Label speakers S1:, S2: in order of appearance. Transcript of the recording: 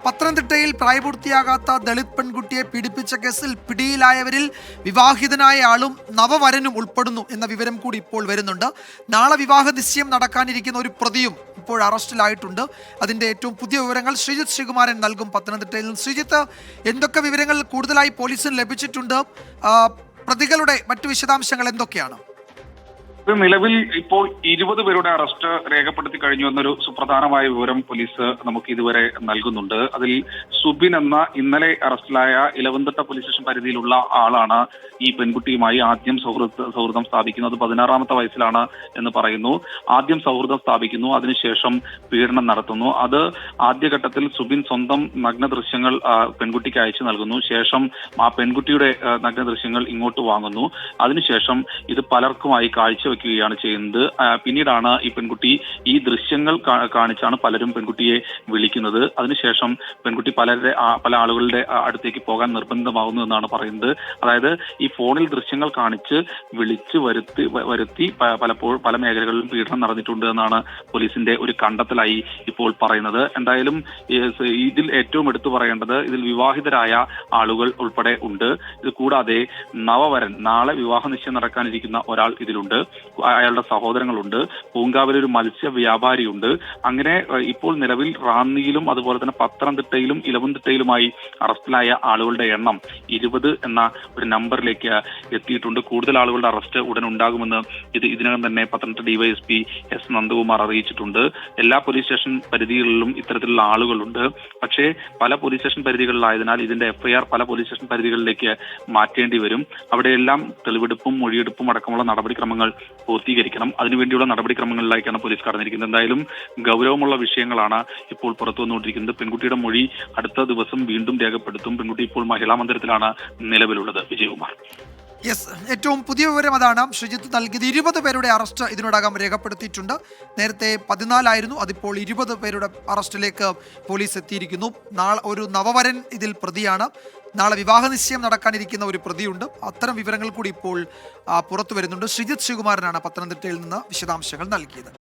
S1: പത്തനംതിട്ടയിൽ പ്രായപൂർത്തിയാകാത്ത ദളിത് പെൺകുട്ടിയെ പീഡിപ്പിച്ച കേസിൽ പിടിയിലായവരിൽ വിവാഹിതനായ ആളും നവവരനും ഉൾപ്പെടുന്നു എന്ന വിവരം കൂടി ഇപ്പോൾ വരുന്നുണ്ട്. നാളെ വിവാഹ നിശ്ചയം നടക്കാനിരിക്കുന്ന ഒരു പ്രതിയും ഇപ്പോൾ അറസ്റ്റിലായിട്ടുണ്ട്. അതിന്റെ ഏറ്റവും പുതിയ വിവരങ്ങൾ ശ്രീജിത്ത് ശ്രീകുമാരൻ നൽകും പത്തനംതിട്ടയിൽ നിന്ന്. ശ്രീജിത്ത്, എന്തൊക്കെ വിവരങ്ങൾ കൂടുതലായി പോലീസിന് ലഭിച്ചിട്ടുണ്ട്? പ്രതികളുടെ മറ്റു വിശദാംശങ്ങൾ എന്തൊക്കെയാണ്?
S2: നിലവിൽ ഇപ്പോൾ 20 പേരുടെ അറസ്റ്റ് രേഖപ്പെടുത്തി കഴിഞ്ഞു എന്നൊരു സുപ്രധാനമായ വിവരം പോലീസ് നമുക്ക് ഇതുവരെ നൽകുന്നുണ്ട്. അതിൽ സുബിൻ എന്ന ഇന്നലെ അറസ്റ്റിലായ ഇലവന്തിട്ട പോലീസ് സ്റ്റേഷൻ പരിധിയിലുള്ള ആളാണ് ഈ പെൺകുട്ടിയുമായി ആദ്യം സൗഹൃദം സ്ഥാപിക്കുന്നത്. 16ാമത്തെ വയസ്സിലാണ് എന്ന് പറയുന്നു. ആദ്യം സൗഹൃദം സ്ഥാപിക്കുന്നു, അതിനുശേഷം പീഡനം നടത്തുന്നു. അത് ആദ്യഘട്ടത്തിൽ സുബിൻ സ്വന്തം നഗ്ന ദൃശ്യങ്ങൾ പെൺകുട്ടിക്ക് അയച്ചു നൽകുന്നു. ശേഷം ആ പെൺകുട്ടിയുടെ നഗ്ന ദൃശ്യങ്ങൾ ഇങ്ങോട്ട് വാങ്ങുന്നു. അതിനുശേഷം ഇത് പലർക്കുമായി കാഴ്ചവെക്കുകയാണ് ചെയ്യുന്നത്. പിന്നീടാണ് ഈ പെൺകുട്ടി ഈ ദൃശ്യങ്ങൾ കാണിച്ചാണ് പലരും പെൺകുട്ടിയെ വിളിക്കുന്നത്. അതിനുശേഷം പെൺകുട്ടി പല ആളുകളുടെ അടുത്തേക്ക് പോകാൻ നിർബന്ധമാകുന്നു എന്നാണ് പറയുന്നത്. അതായത് ഈ ഫോണിൽ ദൃശ്യങ്ങൾ കാണിച്ച് വിളിച്ച് വരുത്തി പല മേഖലകളിലും പീഡനം നടന്നിട്ടുണ്ട് എന്നാണ് പോലീസിന്റെ ഒരു കണ്ടെത്തലായി ഇപ്പോൾ പറയുന്നത്. എന്തായാലും ഇതിൽ ഏറ്റവും എടുത്തു പറയേണ്ടത് ഇതിൽ വിവാഹിതരായ ആളുകൾ ഉൾപ്പെടെ ഉണ്ട്. ഇത് കൂടാതെ നവവരൻ, നാളെ വിവാഹ നിശ്ചയം നടക്കാനിരിക്കുന്ന ഒരാൾ ഇതിലുണ്ട്. അയാളുടെ സഹോദരങ്ങളുണ്ട്. പൂങ്കാവിലൊരു മത്സ്യ വ്യാപാരിയുണ്ട്. അങ്ങനെ ഇപ്പോൾ നിലവിൽ റാന്നിയിലും അതുപോലെ തന്നെ പത്തനംതിട്ടയിലും ഇലവന്തിട്ടയിലുമായി അറസ്റ്റിലായ ആളുകളുടെ എണ്ണം 20 എന്ന ഒരു നമ്പറിലേക്ക് എത്തിയിട്ടുണ്ട്. കൂടുതൽ ആളുകളുടെ അറസ്റ്റ് ഉടൻ ഉണ്ടാകുമെന്ന് ഇതിനകം തന്നെ പത്തനംതിട്ട ഡിവൈഎസ്പി എസ് നന്ദകുമാർ അറിയിച്ചിട്ടുണ്ട്. എല്ലാ പോലീസ് സ്റ്റേഷൻ പരിധികളിലും ഇത്തരത്തിലുള്ള ആളുകളുണ്ട്. പക്ഷേ പല പോലീസ് സ്റ്റേഷൻ പരിധികളിലായതിനാൽ ഇതിന്റെ എഫ്ഐആർ പല പോലീസ് സ്റ്റേഷൻ പരിധികളിലേക്ക് മാറ്റേണ്ടി വരും. അവിടെയെല്ലാം തെളിവെടുപ്പും മൊഴിയെടുപ്പും അടക്കമുള്ള നടപടിക്രമങ്ങൾ പൂർത്തീകരിക്കണം. അതിനുവേണ്ടിയുള്ള നടപടിക്രമങ്ങളിലേക്കാണ് പോലീസ് കടന്നിരിക്കുന്നത്. എന്തായാലും ഗൗരവമുള്ള വിഷയങ്ങളാണ് ഇപ്പോൾ പുറത്തു വന്നുകൊണ്ടിരിക്കുന്നത്. പെൺകുട്ടിയുടെ മൊഴി അടുത്ത ദിവസം വീണ്ടും രേഖപ്പെടുത്തും. പെൺകുട്ടി ഇപ്പോൾ മഹിളാ മന്ദിരത്തിലാണ് നിലവിലുള്ളത്. വിജയകുമാർ.
S1: യെസ്, ഏറ്റവും പുതിയ വിവരം അതാണ് ശ്രീജിത്ത് നൽകിയത്. 20 പേരുടെ അറസ്റ്റ് ഇതിനോടകം രേഖപ്പെടുത്തിയിട്ടുണ്ട്. നേരത്തെ 14 ആയിരുന്നു, അതിപ്പോൾ 20 പേരുടെ അറസ്റ്റിലേക്ക് പോലീസ് എത്തിയിരിക്കുന്നു. നാളെ ഒരു നവവരൻ ഇതിൽ പ്രതിയാണ്. നാളെ വിവാഹ നിശ്ചയം നടക്കാനിരിക്കുന്ന ഒരു പ്രതിയുണ്ട്. അത്തരം വിവരങ്ങൾ കൂടി ഇപ്പോൾ പുറത്തു വരുന്നുണ്ട്. ശ്രീജിത്ത് ശ്രീകുമാരനാണ് പത്തനംതിട്ടയിൽ നിന്ന് വിശദാംശങ്ങൾ നൽകിയത്.